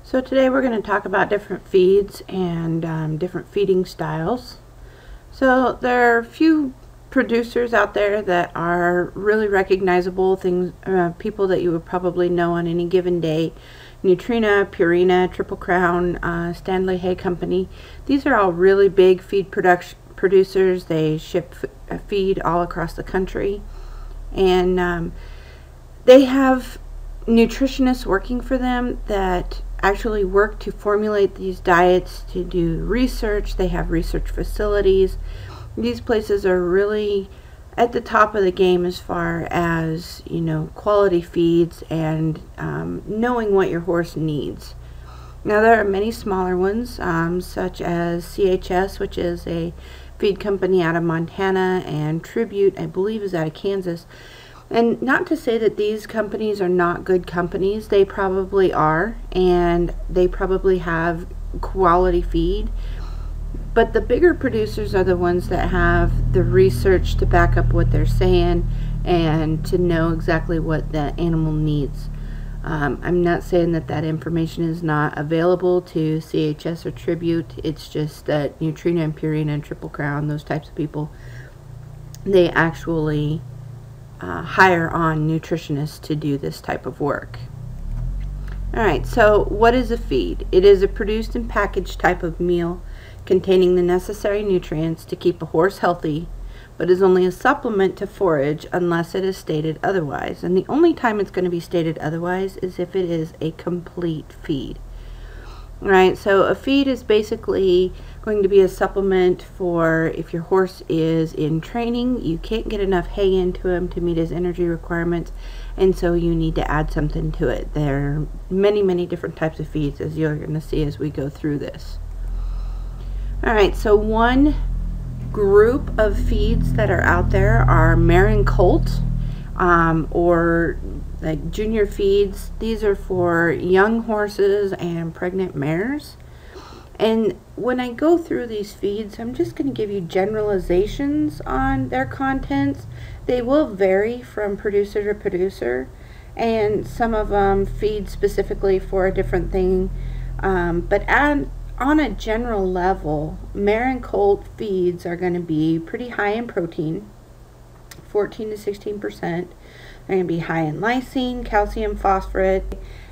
So today we're going to talk about different feeds and different feeding styles. So there are a few producers out there that are really recognizable people that you would probably know on any given day. Nutrena, Purina, Triple Crown, Stanley Hay Company. These are all really big feed producers. They ship feed all across the country, and they have nutritionists working for them that actually work to formulate these diets, to do research. They have research facilities. These places are really at the top of the game as far as, quality feeds and knowing what your horse needs. Now there are many smaller ones, such as CHS, which is a feed company out of Montana, and Tribute, I believe, is out of Kansas. And not to say that these companies are not good companies. They probably are, and they probably have quality feed. But the bigger producers are the ones that have the research to back up what they're saying and to know exactly what the animal needs. I'm not saying that that information is not available to CHS or Tribute. It's just that Nutrena and Purina and Triple Crown, those types of people, they actually hire on nutritionists to do this type of work. Alright, so what is a feed? It is a produced and packaged type of meal containing the necessary nutrients to keep a horse healthy, but is only a supplement to forage unless it is stated otherwise. And the only time it's going to be stated otherwise is if it is a complete feed. Alright, so a feed is basically going to be a supplement for if your horse is in training. You can't get enough hay into him to meet his energy requirements, and so you need to add something to it. There are many different types of feeds, as you're going to see as we go through this. Alright, so one group of feeds that are out there are mare and colt, or like junior feeds. These are for young horses and pregnant mares. And when I go through these feeds, I'm just going to give you generalizations on their contents. They will vary from producer to producer, and some of them feed specifically for a different thing. But on a general level, mare and colt feeds are going to be pretty high in protein, 14 to 16%. They're going to be high in lysine, calcium, phosphorus,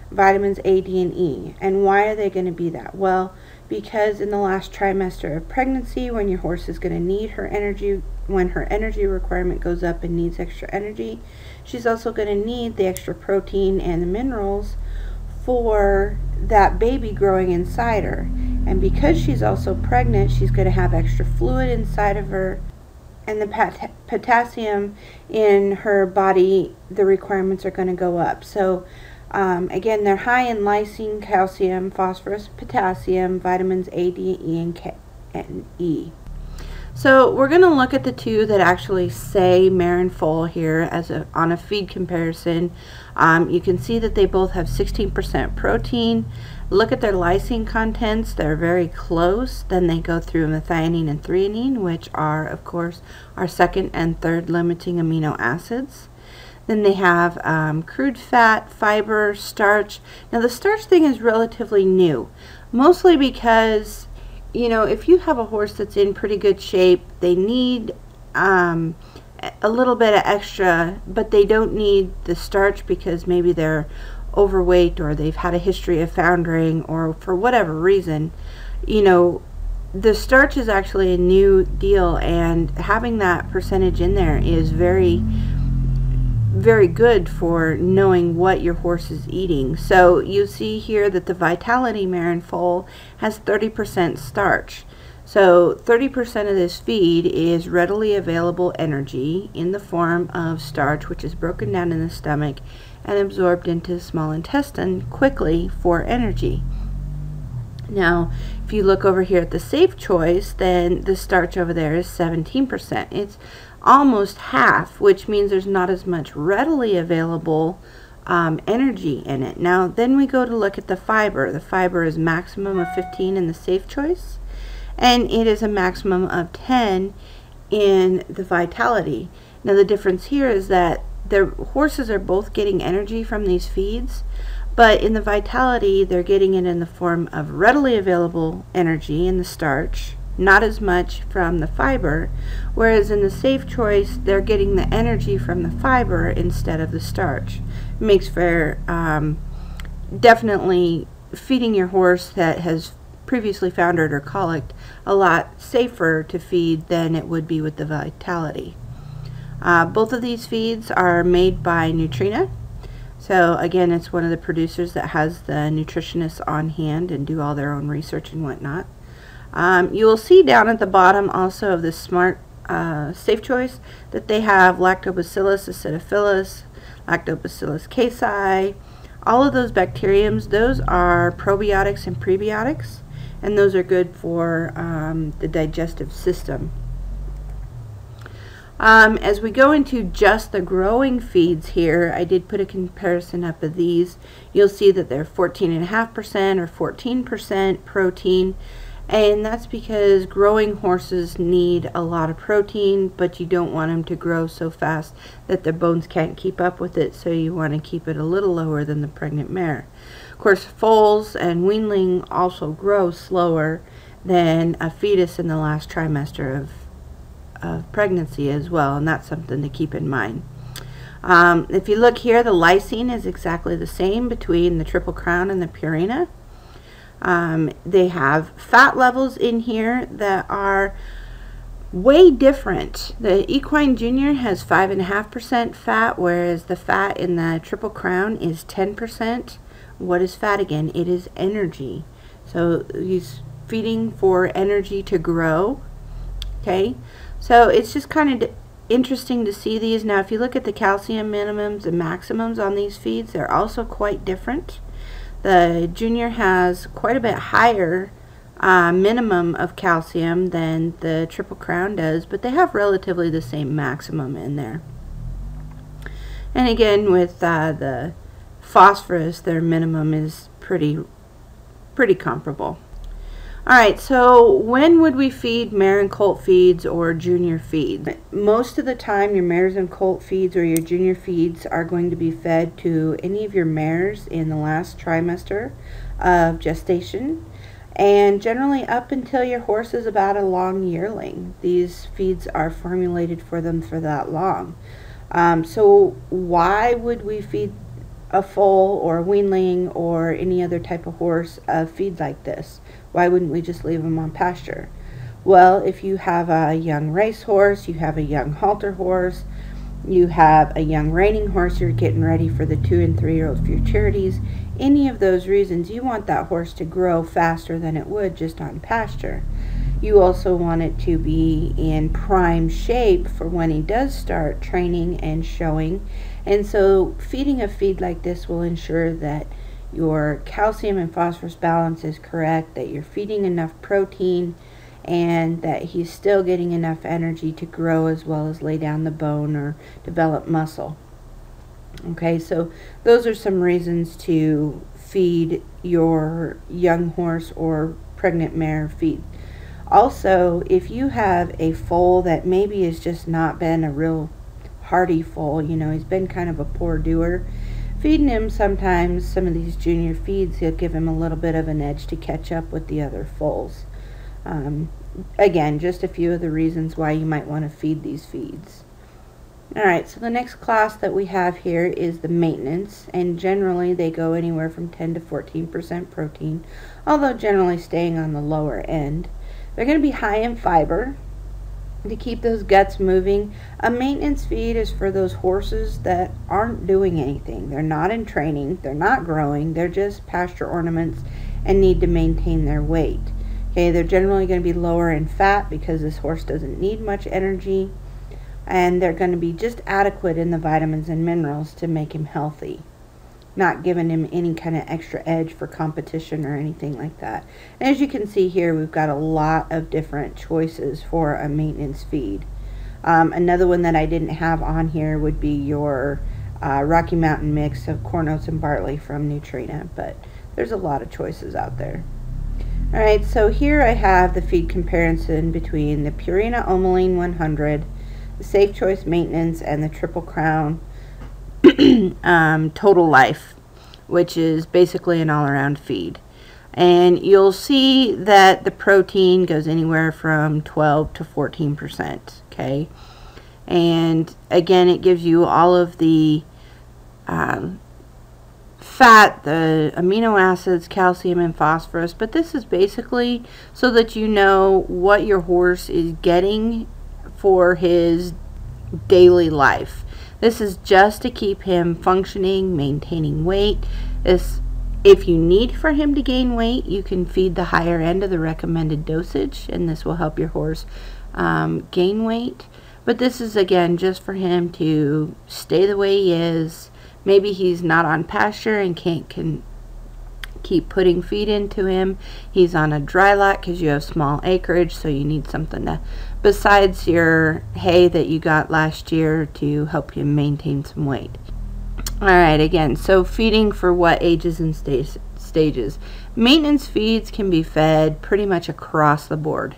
vitamins A, D, and E. And why are they going to be that? Well, because in the last trimester of pregnancy, when your horse is going to need her energy, when her energy requirement goes up and needs extra energy, she's also going to need the extra protein and the minerals for that baby growing inside her. And because she's also pregnant, she's going to have extra fluid inside of her, and the potassium in her body, the requirements are going to go up. So again, they're high in lysine, calcium, phosphorus, potassium, vitamins A, D, E, and E. So we're going to look at the two that actually say mare and foal here on a feed comparison. You can see that they both have 16% protein. Look at their lysine contents. They're very close. Then they go through methionine and threonine, which are, of course, our second and third limiting amino acids. Then they have crude fat, fiber, starch. Now the starch thing is relatively new, mostly because if you have a horse that's in pretty good shape, they need a little bit of extra, but they don't need the starch because maybe they're overweight or they've had a history of foundering, or for whatever reason. The starch is actually a new deal, and having that percentage in there is very good for knowing what your horse is eating. So you see here that the Vitality mare and foal has 30% starch. So 30% of this feed is readily available energy in the form of starch, which is broken down in the stomach and absorbed into the small intestine quickly for energy. Now, if you look over here at the Safe Choice, then the starch over there is 17%. It's almost half, which means there's not as much readily available energy in it. Now, then we go to look at the fiber. The fiber is maximum of 15 in the Safe Choice, and it is a maximum of 10 in the Vitality. Now, the difference here is that the horses are both getting energy from these feeds, But in the Vitality, they're getting it in the form of readily available energy in the starch, not as much from the fiber, whereas in the Safe Choice, they're getting the energy from the fiber instead of the starch. It makes for definitely feeding your horse that has previously foundered or colicked a lot safer to feed than it would be with the Vitality. Both of these feeds are made by Nutrena. So again, it's one of the producers that has the nutritionists on hand and do all their own research and whatnot. You will see down at the bottom also of this Smart Safe Choice that they have Lactobacillus acidophilus, Lactobacillus casei. All of those bacteriums, those are probiotics and prebiotics, and those are good for the digestive system. As we go into just the growing feeds here, I did put a comparison up of these. You'll see that they're 14.5% or 14% protein, and that's because growing horses need a lot of protein, but you don't want them to grow so fast that their bones can't keep up with it, so you want to keep it a little lower than the pregnant mare. Of course, foals and weanling also grow slower than a fetus in the last trimester of pregnancy as well, and that's something to keep in mind. If you look here, the lysine is exactly the same between the Triple Crown and the Purina. They have fat levels in here that are way different. The Equine Junior has 5.5% fat, whereas the fat in the Triple Crown is 10%. What is fat again? It is energy. So he's feeding for energy to grow. Okay, so it's just kind of interesting to see these. Now, if you look at the calcium minimums and maximums on these feeds, they're also quite different. The Junior has quite a bit higher minimum of calcium than the Triple Crown does, but they have relatively the same maximum in there. And again, with the phosphorus, their minimum is pretty comparable. Alright, so when would we feed mare and colt feeds or junior feeds? Most of the time, your mares and colt feeds or your junior feeds are going to be fed to any of your mares in the last trimester of gestation, and generally up until your horse is about a long yearling. These feeds are formulated for them for that long. So why would we feed a foal or a weanling or any other type of horse a feed like this? Why wouldn't we just leave them on pasture? Well, if you have a young racehorse, you have a young halter horse, you have a young reining horse, you're getting ready for the 2- and 3-year-old futurities, any of those reasons, you want that horse to grow faster than it would just on pasture. You also want it to be in prime shape for when he does start training and showing. And so feeding a feed like this will ensure that your calcium and phosphorus balance is correct, that you're feeding enough protein, and that he's still getting enough energy to grow as well as lay down the bone or develop muscle. Okay, so those are some reasons to feed your young horse or pregnant mare feed. Also, if you have a foal that maybe has just not been a real hardy foal, you know, he's been kind of a poor doer, feeding him sometimes some of these junior feeds, he'll give him a little bit of an edge to catch up with the other foals. Again, just a few of the reasons why you might want to feed these feeds. Alright, so the next class that we have here is the maintenance, and generally they go anywhere from 10 to 14% protein, although generally staying on the lower end. They're going to be high in fiber to keep those guts moving. A maintenance feed is for those horses that aren't doing anything. They're not in training, they're not growing, they're just pasture ornaments and need to maintain their weight. Okay, they're generally going to be lower in fat because this horse doesn't need much energy, and they're going to be just adequate in the vitamins and minerals to make him healthy, not giving him any kind of extra edge for competition or anything like that. And as you can see here, we've got a lot of different choices for a maintenance feed. Another one that I didn't have on here would be your Rocky Mountain mix of corn, oats, and barley from Nutrena, but there's a lot of choices out there. Alright, so here I have the feed comparison between the Purina Omeline 100, the Safe Choice Maintenance, and the Triple Crown Total Life. which is basically an all-around feed. And you'll see that the protein goes anywhere from 12 to 14%, okay? And again, it gives you all of the fat, the amino acids, calcium, and phosphorus, but this is basically so that you know what your horse is getting for his daily life. This is just to keep him functioning, maintaining weight. If you need for him to gain weight, you can feed the higher end of the recommended dosage, and this will help your horse gain weight. But this is, again, just for him to stay the way he is. Maybe he's not on pasture and can keep putting feed into him. He's on a dry lot because you have small acreage, so you need something to, besides your hay that you got last year, to help him maintain some weight. Alright, again, so feeding for what ages and stages. Maintenance feeds can be fed pretty much across the board.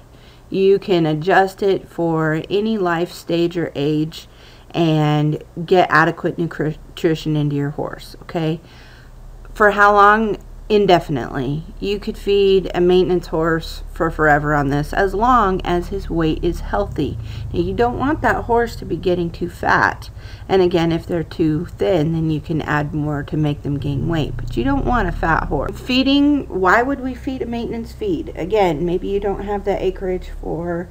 You can adjust it for any life stage or age and get adequate nutrition into your horse, okay? For how long? Indefinitely. You could feed a maintenance horse for forever on this, as long as his weight is healthy. Now, you don't want that horse to be getting too fat. And again, if they're too thin, then you can add more to make them gain weight. But you don't want a fat horse. Feeding, why would we feed a maintenance feed? Again, maybe you don't have the acreage for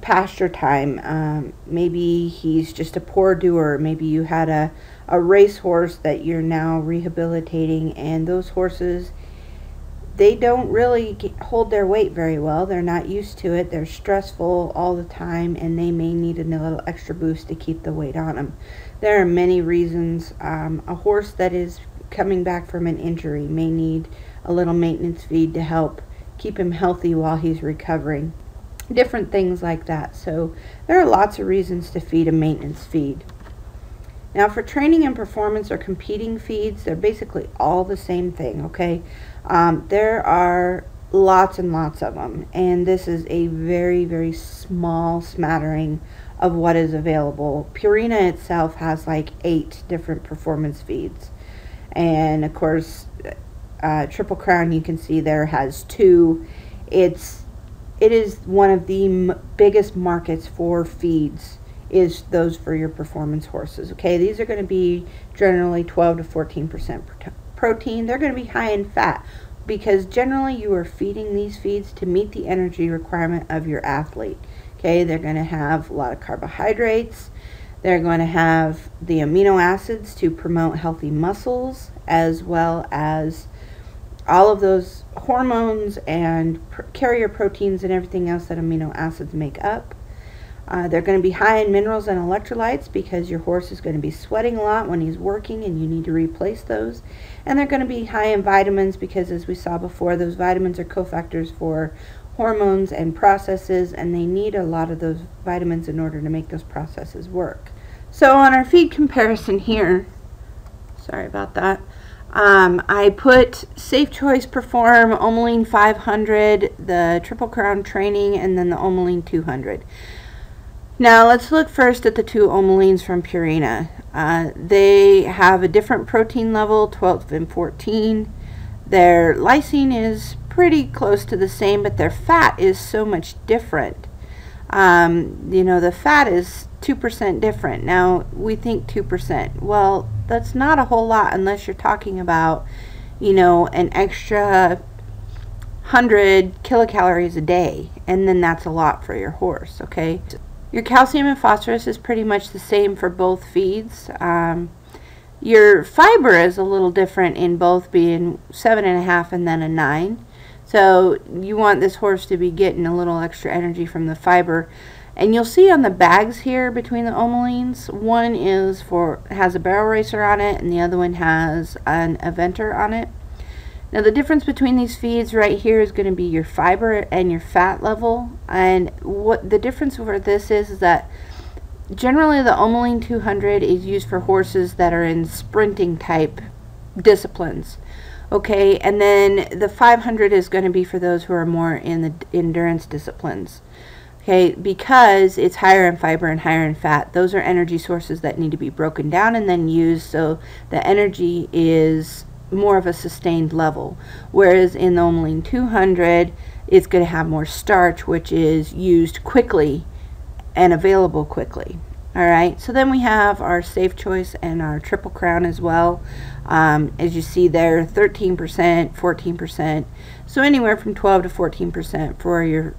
pasture time. Maybe he's just a poor doer. Maybe you had a race horse that you're now rehabilitating, and those horses, they don't really hold their weight very well. They're not used to it. They're stressful all the time, and they may need a little extra boost to keep the weight on them. There are many reasons. A horse that is coming back from an injury may need a little maintenance feed to help keep him healthy while he's recovering. Different things like that. So there are lots of reasons to feed a maintenance feed. Now, for training and performance or competing feeds, they're basically all the same thing, okay? There are lots and lots of them, and this is a very, very small smattering of what is available. Purina itself has like 8 different performance feeds, and of course, Triple Crown, you can see there, has 2. It is one of the biggest markets for feeds, is those for your performance horses, okay? These are going to be generally 12 to 14% protein. They're going to be high in fat because generally you are feeding these feeds to meet the energy requirement of your athlete, okay? They're going to have a lot of carbohydrates. They're going to have the amino acids to promote healthy muscles, as well as all of those hormones and carrier proteins and everything else that amino acids make up. They're going to be high in minerals and electrolytes because your horse is going to be sweating a lot when he's working and you need to replace those. And they're going to be high in vitamins because, as we saw before, those vitamins are cofactors for hormones and processes, and they need a lot of those vitamins in order to make those processes work. So on our feed comparison here, sorry about that, I put Safe Choice Perform, Omeline 500, the Triple Crown Training, and then the Omeline 200. Now let's look first at the 2 Omelines from Purina. They have a different protein level, 12 and 14. Their lysine is pretty close to the same, but their fat is so much different. You know, the fat is 2% different. Now, we think 2%. Well, that's not a whole lot unless you're talking about, you know, an extra 100 kilocalories a day, and then that's a lot for your horse, okay? Your calcium and phosphorus is pretty much the same for both feeds. Your fiber is a little different in both, being 7.5 and then a 9. So you want this horse to be getting a little extra energy from the fiber. And you'll see on the bags here between the Omelines, one has a barrel racer on it, and the other one has an eventer on it. Now the difference between these feeds right here is going to be your fiber and your fat level. And what the difference for this is that generally the Omeline 200 is used for horses that are in sprinting type disciplines. Okay, and then the 500 is going to be for those who are more in the endurance disciplines. Okay, because it's higher in fiber and higher in fat. Those are energy sources that need to be broken down and then used, so the energy is more of a sustained level, whereas in the Omeline 200 it's going to have more starch, which is used quickly and available quickly. Alright, so then we have our Safe Choice and our Triple Crown as well. As you see there, 13%, 14%, so anywhere from 12 to 14% for your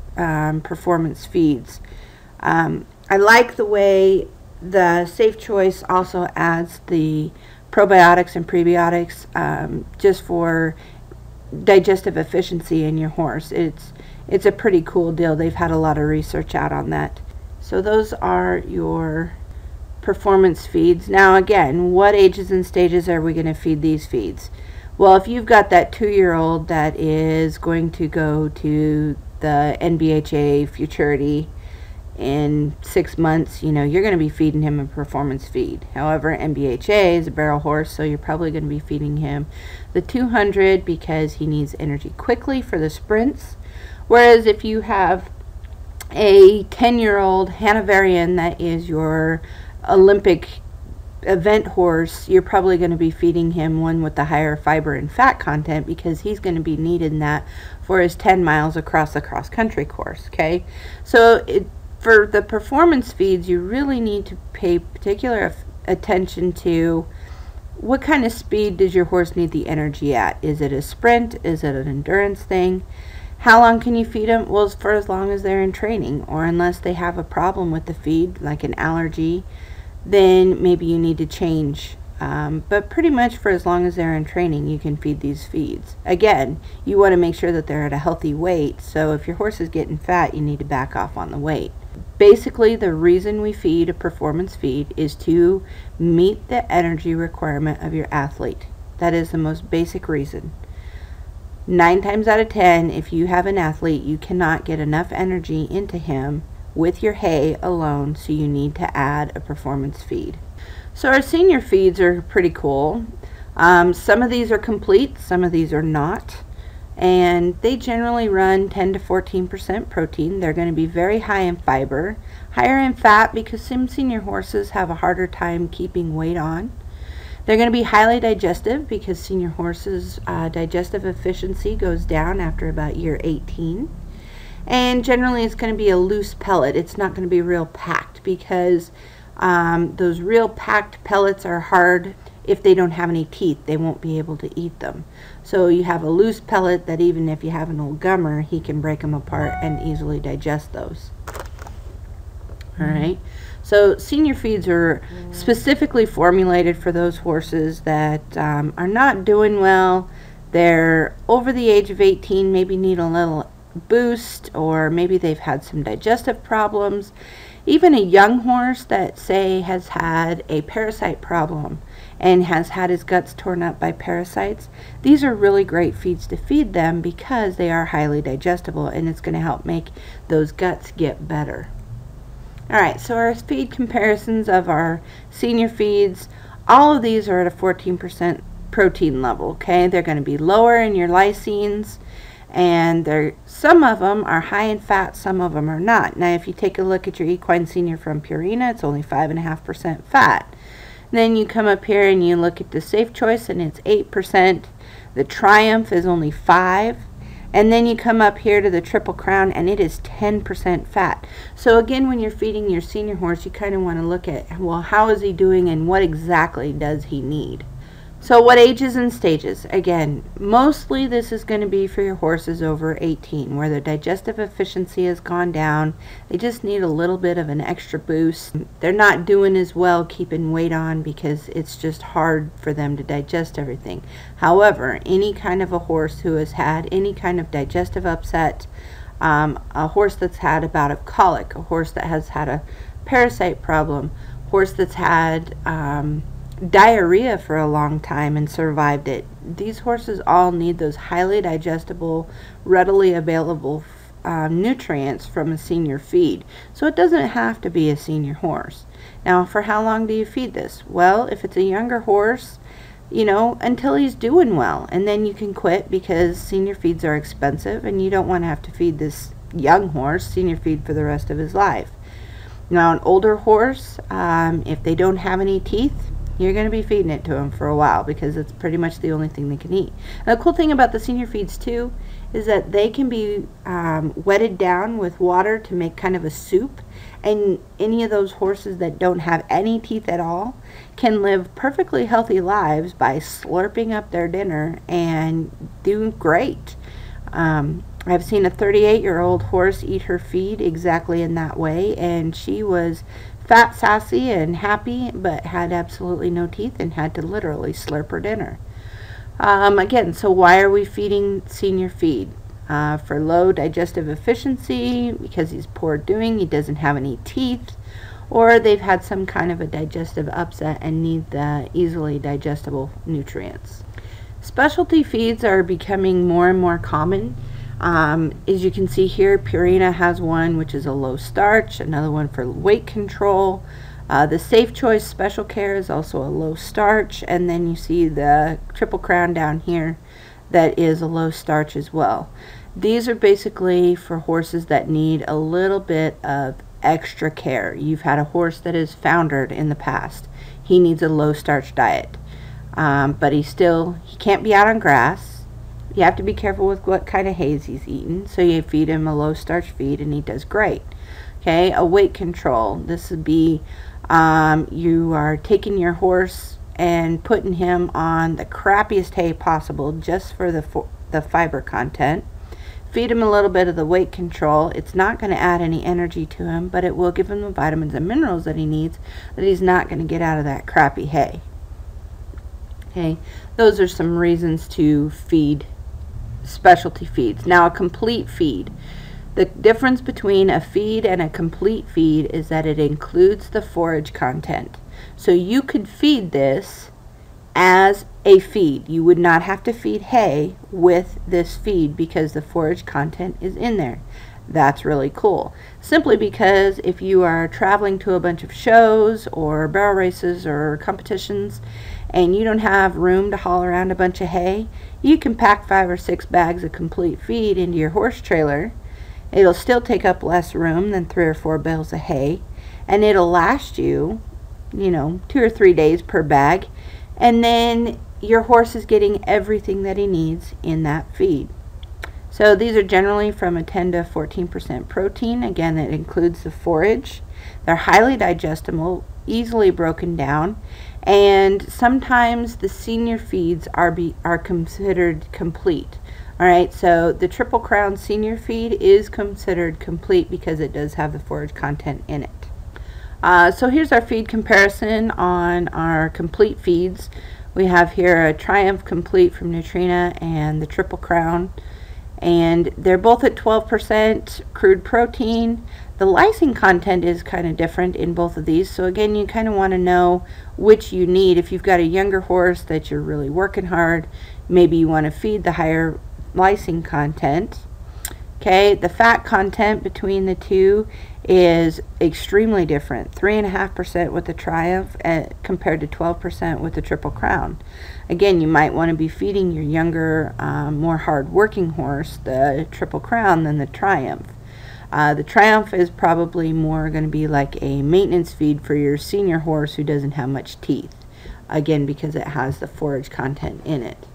performance feeds. I like the way the Safe Choice also adds the probiotics and prebiotics just for digestive efficiency in your horse. It's a pretty cool deal. They've had a lot of research out on that. So those are your performance feeds. Now again, what ages and stages are we going to feed these feeds? Well, if you've got that 2-year-old that is going to go to the NBHA Futurity in 6 months, you know, you're going to be feeding him a performance feed. However, NBHA is a barrel horse, so you're probably going to be feeding him the 200 because he needs energy quickly for the sprints. Whereas if you have a 10-year-old Hanoverian that is your Olympic event horse, you're probably going to be feeding him one with the higher fiber and fat content because he's going to be needing that for his 10 miles across the cross-country course. Okay, so for the performance feeds, you really need to pay particular attention to what kind of speed does your horse need the energy at. Is it a sprint? Is it an endurance thing? How long can you feed them? Well, for as long as they're in training, or unless they have a problem with the feed, like an allergy, then maybe you need to change. But pretty much for as long as they're in training, you can feed these feeds. Again, you want to make sure that they're at a healthy weight, so if your horse is getting fat, you need to back off on the weight. Basically, the reason we feed a performance feed is to meet the energy requirement of your athlete. That is the most basic reason. 9 times out of 10, if you have an athlete, you cannot get enough energy into him with your hay alone, so you need to add a performance feed. So our senior feeds are pretty cool. Some of these are complete, some of these are not, and they generally run 10 to 14% protein. They're going to be very high in fiber, higher in fat because some senior horses have a harder time keeping weight on. They're going to be highly digestive because senior horses' digestive efficiency goes down after about year 18. And generally it's going to be a loose pellet. It's not going to be real packed because those real packed pellets are hard. If they don't have any teeth, they won't be able to eat them. So you have a loose pellet that even if you have an old gummer, he can break them apart and easily digest those. Alright, so senior feeds are specifically formulated for those horses that are not doing well. They're over the age of 18, maybe need a little boost, or maybe they've had some digestive problems. Even a young horse that, say, has had a parasite problem and has had his guts torn up by parasites, these are really great feeds to feed them because they are highly digestible, and it's going to help make those guts get better. Alright, so our feed comparisons of our senior feeds, all of these are at a 14% protein level, okay? They're going to be lower in your lysines, and some of them are high in fat, some of them are not. Now, if you take a look at your Equine Senior from Purina, it's only 5.5% fat. Then you come up here and you look at the Safe Choice, and it's 8%. The Triumph is only 5%. And then you come up here to the Triple Crown, and it is 10% fat. So again, when you're feeding your senior horse, you kind of want to look at, well, how is he doing and what exactly does he need? So what ages and stages? Again, mostly this is going to be for your horses over 18, where their digestive efficiency has gone down. They just need a little bit of an extra boost. They're not doing as well keeping weight on because it's just hard for them to digest everything. However, any kind of a horse who has had any kind of digestive upset, a horse that's had a bout of colic, a horse that has had a parasite problem, horse that's had diarrhea for a long time and survived it. These horses all need those highly digestible, readily available nutrients from a senior feed. So it doesn't have to be a senior horse. Now, for how long do you feed this? Well, if it's a younger horse, you know, until he's doing well, and then you can quit because senior feeds are expensive and you don't want to have to feed this young horse senior feed for the rest of his life. Now, an older horse, if they don't have any teeth, you're going to be feeding it to them for a while because it's pretty much the only thing they can eat. And the cool thing about the senior feeds too is that they can be wetted down with water to make kind of a soup, and any of those horses that don't have any teeth at all can live perfectly healthy lives by slurping up their dinner and doing great. I've seen a 38-year-old horse eat her feed exactly in that way, and she was fat, sassy, and happy, but had absolutely no teeth and had to literally slurp her dinner. Again, so why are we feeding senior feed? For low digestive efficiency, because he's poor doing, he doesn't have any teeth, or they've had some kind of a digestive upset and need the easily digestible nutrients. Specialty feeds are becoming more and more common. As you can see here, Purina has one which is a low starch, another one for weight control. The Safe Choice Special Care is also a low starch, and then you see the Triple Crown down here that is a low starch as well. These are basically for horses that need a little bit of extra care. You've had a horse that has foundered in the past. He needs a low starch diet, but he can't be out on grass. You have to be careful with what kind of hays he's eating, so you feed him a low starch feed and he does great. Okay, a weight control. This would be you are taking your horse and putting him on the crappiest hay possible just for the fiber content. Feed him a little bit of the weight control. It's not going to add any energy to him, but it will give him the vitamins and minerals that he needs that he's not going to get out of that crappy hay. Okay, those are some reasons to feed specialty feeds. Now, a complete feed. The difference between a feed and a complete feed is that it includes the forage content. So you could feed this as a feed. You would not have to feed hay with this feed because the forage content is in there. That's really cool. Simply because if you are traveling to a bunch of shows or barrel races or competitions and you don't have room to haul around a bunch of hay, you can pack 5 or 6 bags of complete feed into your horse trailer. It'll still take up less room than 3 or 4 bales of hay, and it'll last you, 2 or 3 days per bag, and then your horse is getting everything that he needs in that feed. So these are generally from a 10 to 14% protein. Again, it includes the forage. They're highly digestible, easily broken down, and sometimes the senior feeds are considered complete. Alright, so the Triple Crown senior feed is considered complete because it does have the forage content in it. So here's our feed comparison on our complete feeds. We have here a Triumph Complete from Nutrena and the Triple Crown, and they're both at 12% crude protein. The lysine content is kind of different in both of these, so again, you kind of want to know which you need. If you've got a younger horse that you're really working hard, maybe you want to feed the higher lysine content. Okay, the fat content between the two is extremely different. 3.5% with the Triumph compared to 12% with the Triple Crown. Again, you might want to be feeding your younger, more hard-working horse the Triple Crown than the Triumph. The Triumph is probably more going to be like a maintenance feed for your senior horse who doesn't have much teeth. Again, because it has the forage content in it.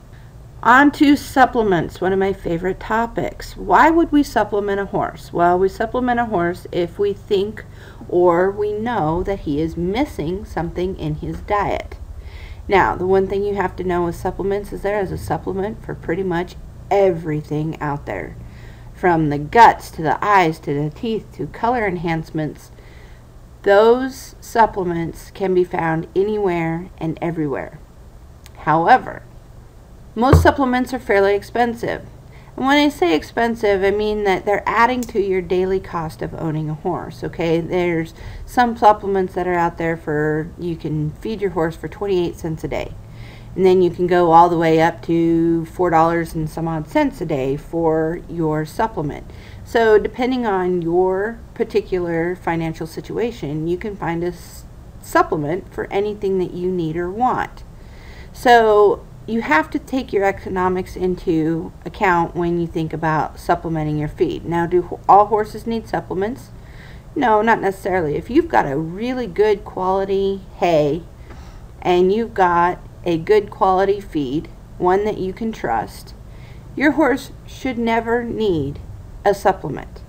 On to supplements, one of my favorite topics. Why would we supplement a horse? Well, we supplement a horse if we think or we know that he is missing something in his diet. Now, the one thing you have to know with supplements is there is a supplement for pretty much everything out there. From the guts to the eyes to the teeth to color enhancements. Those supplements can be found anywhere and everywhere. However, most supplements are fairly expensive. And when I say expensive, I mean that they're adding to your daily cost of owning a horse, okay? There's some supplements that are out there for, you can feed your horse for 28 cents a day. And then you can go all the way up to $4 and some odd cents a day for your supplement. So depending on your particular financial situation, you can find a supplement for anything that you need or want. So you have to take your economics into account when you think about supplementing your feed. Now, do all horses need supplements? No, not necessarily. If you've got a really good quality hay and you've got a good quality feed, one that you can trust, your horse should never need a supplement.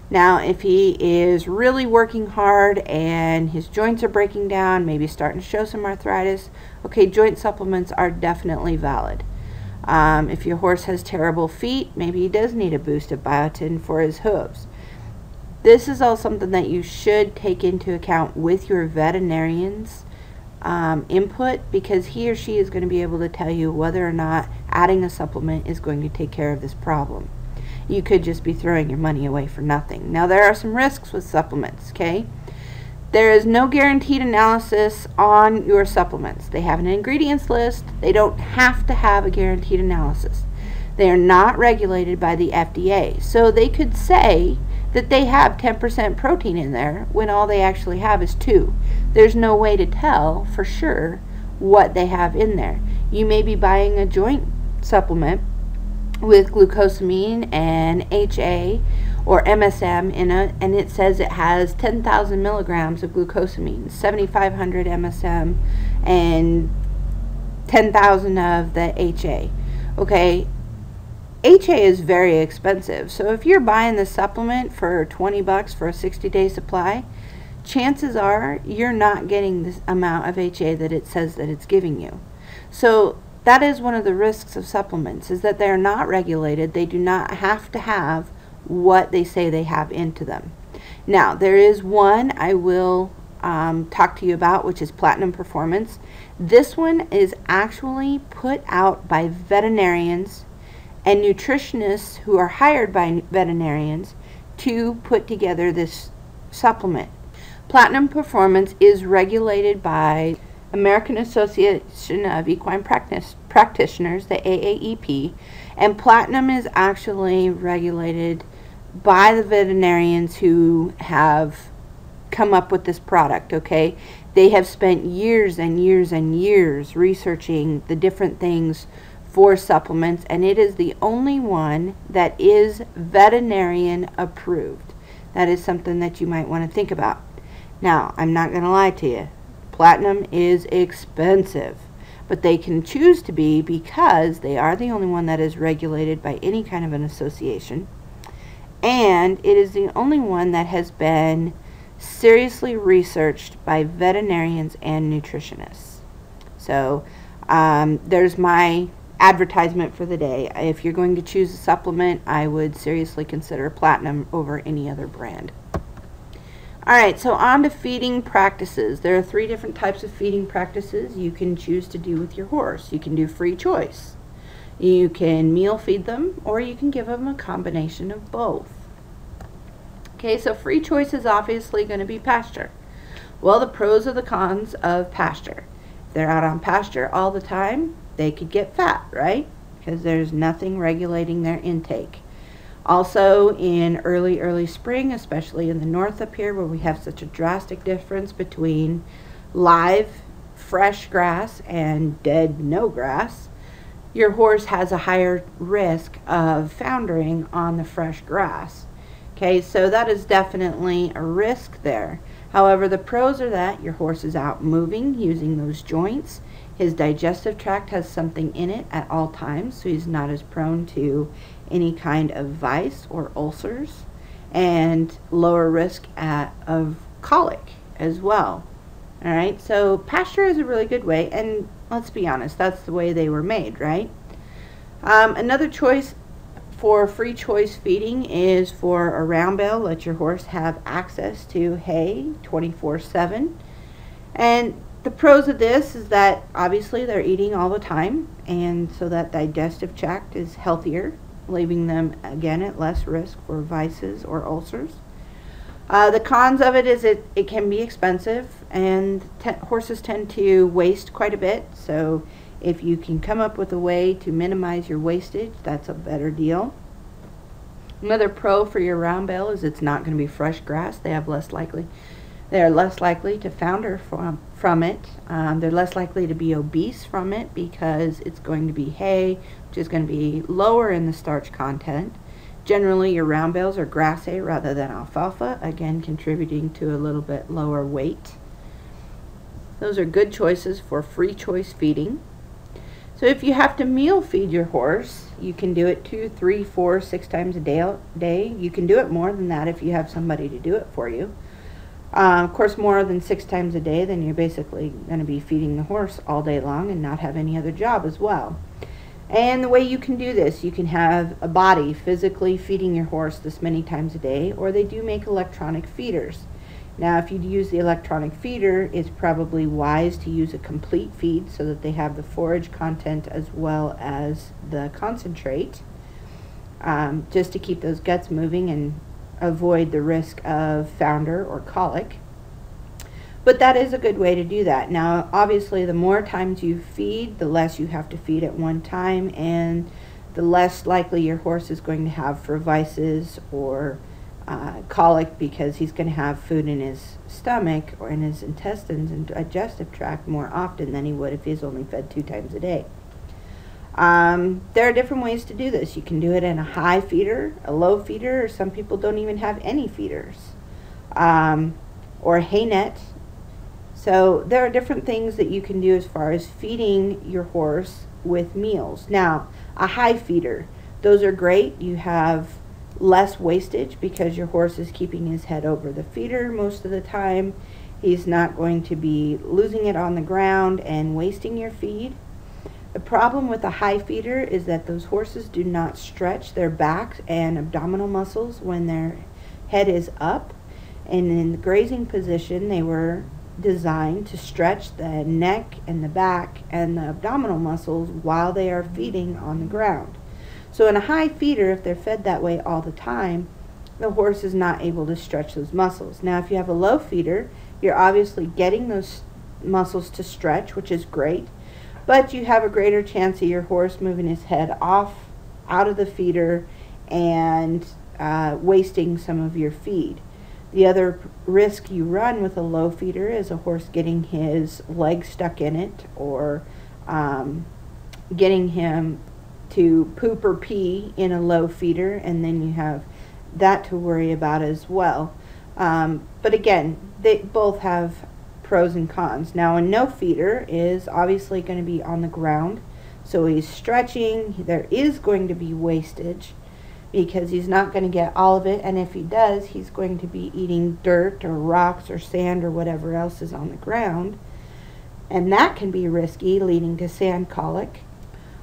Now, if he is really working hard and his joints are breaking down, maybe starting to show some arthritis, okay, joint supplements are definitely valid. If your horse has terrible feet, maybe he does need a boost of biotin for his hooves. This is all something that you should take into account with your veterinarian's input, because he or she is going to be able to tell you whether or not adding a supplement is going to take care of this problem. You could just be throwing your money away for nothing. Now, there are some risks with supplements, okay? There is no guaranteed analysis on your supplements. They have an ingredients list. They don't have to have a guaranteed analysis. They are not regulated by the FDA. So they could say that they have 10% protein in there when all they actually have is 2. There's no way to tell for sure what they have in there. You may be buying a joint supplement with glucosamine and HA or MSM in it, and it says it has 10,000 milligrams of glucosamine, 7,500 MSM, and 10,000 of the HA. Okay, HA is very expensive, so if you're buying the supplement for 20 bucks for a 60-day supply, chances are you're not getting this amount of HA that it says that it's giving you. So that is one of the risks of supplements, is that they're not regulated. They do not have to have what they say they have into them. Now, there is one I will talk to you about, which is Platinum Performance. This one is actually put out by veterinarians and nutritionists who are hired by veterinarians to put together this supplement. Platinum Performance is regulated by American Association of Equine Practitioners, the AAEP, and Platinum is actually regulated by the veterinarians who have come up with this product, okay? They have spent years and years and years researching the different things for supplements, and it is the only one that is veterinarian approved. That is something that you might want to think about. Now, I'm not going to lie to you. Platinum is expensive, but they can choose to be because they are the only one that is regulated by any kind of an association, and it is the only one that has been seriously researched by veterinarians and nutritionists. So there's my advertisement for the day. If you're going to choose a supplement, I would seriously consider Platinum over any other brand. Alright, so on to feeding practices. There are 3 different types of feeding practices you can choose to do with your horse. You can do free choice. You can meal feed them, or you can give them a combination of both. Okay, so free choice is obviously going to be pasture. Well, the pros or the cons of pasture. If they're out on pasture all the time, they could get fat, right? Because there's nothing regulating their intake. Also, in early spring, especially in the north up here where we have such a drastic difference between live, fresh grass and dead, no grass, your horse has a higher risk of foundering on the fresh grass. Okay, so that is definitely a risk there. However, the pros are that your horse is out moving, using those joints. His digestive tract has something in it at all times, so he's not as prone to any kind of vice or ulcers, and lower risk of colic as well. Alright, so pasture is a really good way, and let's be honest, that's the way they were made, right? Another choice for free choice feeding is for a round bale. Let your horse have access to hay 24/7. And the pros of this is that obviously they're eating all the time, and so that digestive tract is healthier, leaving them again at less risk for vices or ulcers. The cons of it is it can be expensive, and horses tend to waste quite a bit, so if you can come up with a way to minimize your wastage, that's a better deal. Another pro for your round bale is it's not going to be fresh grass. They are less likely to founder from it. They're less likely to be obese from it because it's going to be hay, which is going to be lower in the starch content. Generally, your round bales are grass hay rather than alfalfa, again contributing to a little bit lower weight. Those are good choices for free choice feeding. So if you have to meal feed your horse, you can do it 2, 3, 4, 6 times a day. You can do it more than that if you have somebody to do it for you. Of course, more than 6 times a day, then you're basically going to be feeding the horse all day long and not have any other job as well. And the way you can do this, you can have a body physically feeding your horse this many times a day, or they do make electronic feeders. Now, if you use the electronic feeder, it's probably wise to use a complete feed so that they have the forage content as well as the concentrate, just to keep those guts moving and avoid the risk of founder or colic. But that is a good way to do that. Now, obviously, the more times you feed, the less you have to feed at one time, and the less likely your horse is going to have cervices or colic, because he's going to have food in his stomach or in his intestines and digestive tract more often than he would if he's only fed 2 times a day. There are different ways to do this. You can do it in a high feeder, a low feeder, or some people don't even have any feeders, or a hay net. So there are different things that you can do as far as feeding your horse with meals. Now, a high feeder, those are great. You have less wastage because your horse is keeping his head over the feeder most of the time. He's not going to be losing it on the ground and wasting your feed. The problem with a high feeder is that those horses do not stretch their back and abdominal muscles when their head is up. And in the grazing position, they were designed to stretch the neck and the back and the abdominal muscles while they are feeding on the ground. So in a high feeder, if they're fed that way all the time, the horse is not able to stretch those muscles. Now, if you have a low feeder, you're obviously getting those muscles to stretch, which is great, but you have a greater chance of your horse moving his head out of the feeder and wasting some of your feed. The other risk you run with a low feeder is a horse getting his leg stuck in it, or getting him to poop or pee in a low feeder, and then you have that to worry about as well. But again, they both have pros and cons. Now, a no feeder is obviously going to be on the ground, so he's stretching. There is going to be wastage because he's not going to get all of it, and if he does, he's going to be eating dirt or rocks or sand or whatever else is on the ground, and that can be risky, leading to sand colic.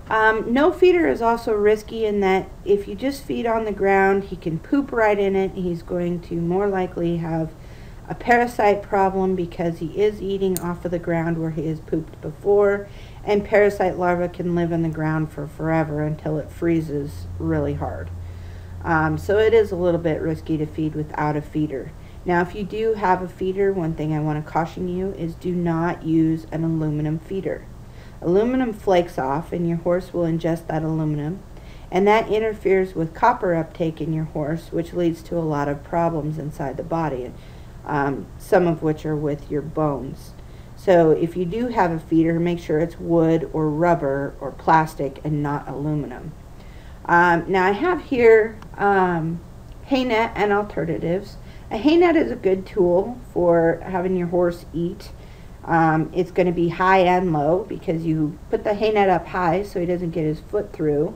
No feeder is also risky in that if you just feed on the ground, he can poop right in it. He's going to more likely have a parasite problem because he is eating off of the ground where he has pooped before, and parasite larvae can live in the ground for forever until it freezes really hard. So it is a little bit risky to feed without a feeder. Now, if you do have a feeder, one thing I want to caution you is do not use an aluminum feeder. Aluminum flakes off and your horse will ingest that aluminum, and that interferes with copper uptake in your horse, which leads to a lot of problems inside the body, some of which are with your bones. So if you do have a feeder, make sure it's wood or rubber or plastic and not aluminum. Now I have here hay net and alternatives. A hay net is a good tool for having your horse eat. It's going to be high and low because you put the hay net up high so he doesn't get his foot through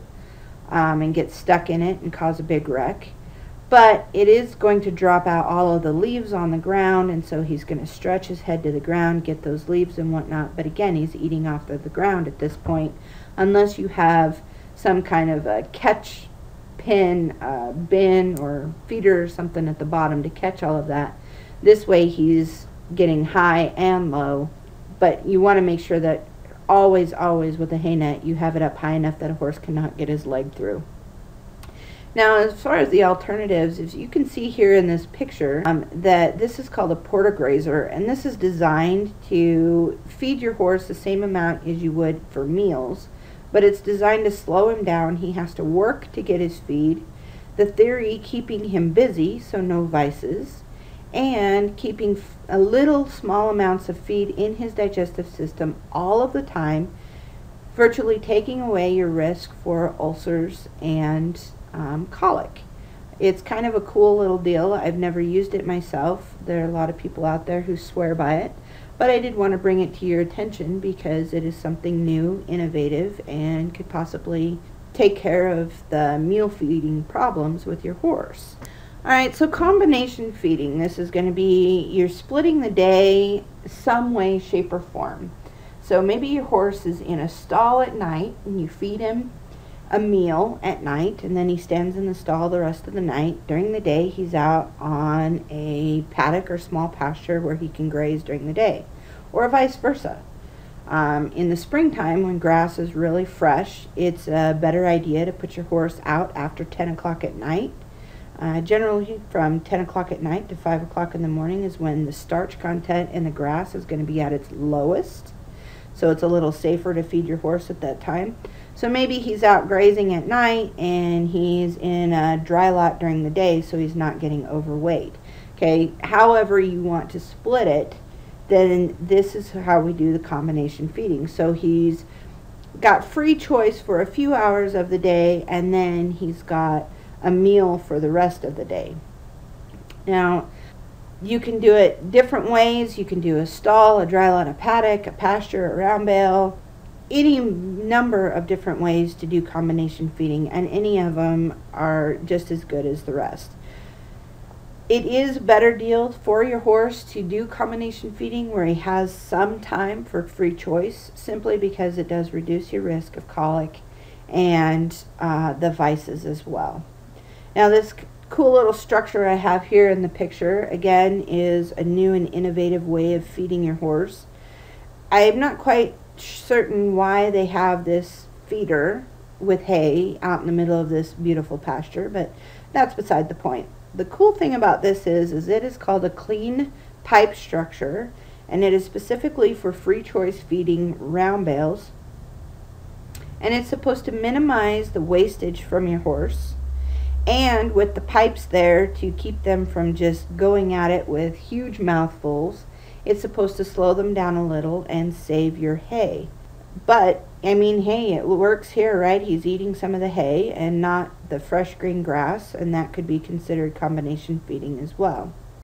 and get stuck in it and cause a big wreck. But it is going to drop out all of the leaves on the ground, and so he's going to stretch his head to the ground, get those leaves and whatnot. But again, he's eating off of the ground at this point, unless you have some kind of a catch pin, bin or feeder or something at the bottom to catch all of that. This way he's getting high and low, but you want to make sure that always with a hay net you have it up high enough that a horse cannot get his leg through. Now, as far as the alternatives, as you can see here in this picture, that this is called a portagrazer, and this is designed to feed your horse the same amount as you would for meals, but it's designed to slow him down. He has to work to get his feed. The theory, keeping him busy, so no vices, and keeping a little small amounts of feed in his digestive system all of the time, virtually taking away your risk for ulcers and colic. It's kind of a cool little deal. I've never used it myself. There are a lot of people out there who swear by it, But I did want to bring it to your attention because it is something new, innovative, and could possibly take care of the meal feeding problems with your horse. Alright, so combination feeding. This is going to be, you're splitting the day some way, shape, or form. So maybe your horse is in a stall at night and you feed him a meal at night, and then he stands in the stall the rest of the night. During the day, he's out on a paddock or small pasture where he can graze during the day, or vice versa. In the springtime, when grass is really fresh, it's a better idea to put your horse out after 10 o'clock at night. Generally from 10 o'clock at night to 5 o'clock in the morning is when the starch content in the grass is going to be at its lowest. So it's a little safer to feed your horse at that time. So maybe he's out grazing at night and he's in a dry lot during the day, so he's not getting overweight. Okay, however you want to split it, then this is how we do the combination feeding. So he's got free choice for a few hours of the day, and then he's got a meal for the rest of the day. Now, you can do it different ways. You can do a stall, a dry lot, a paddock, a pasture, a round bale, any number of different ways to do combination feeding, and any of them are just as good as the rest. It is a better deal for your horse to do combination feeding where he has some time for free choice, simply because it does reduce your risk of colic and the vices as well. Now, this cool little structure I have here in the picture, again, is a new and innovative way of feeding your horse. I'm not quite certain why they have this feeder with hay out in the middle of this beautiful pasture, but that's beside the point. The cool thing about this is it is called a clean pipe structure, and it is specifically for free choice feeding round bales, and it's supposed to minimize the wastage from your horse, and with the pipes there to keep them from just going at it with huge mouthfuls, it's supposed to slow them down a little and save your hay. But, I mean, hey, it works here, right? He's eating some of the hay and not the fresh green grass, and that could be considered combination feeding as well.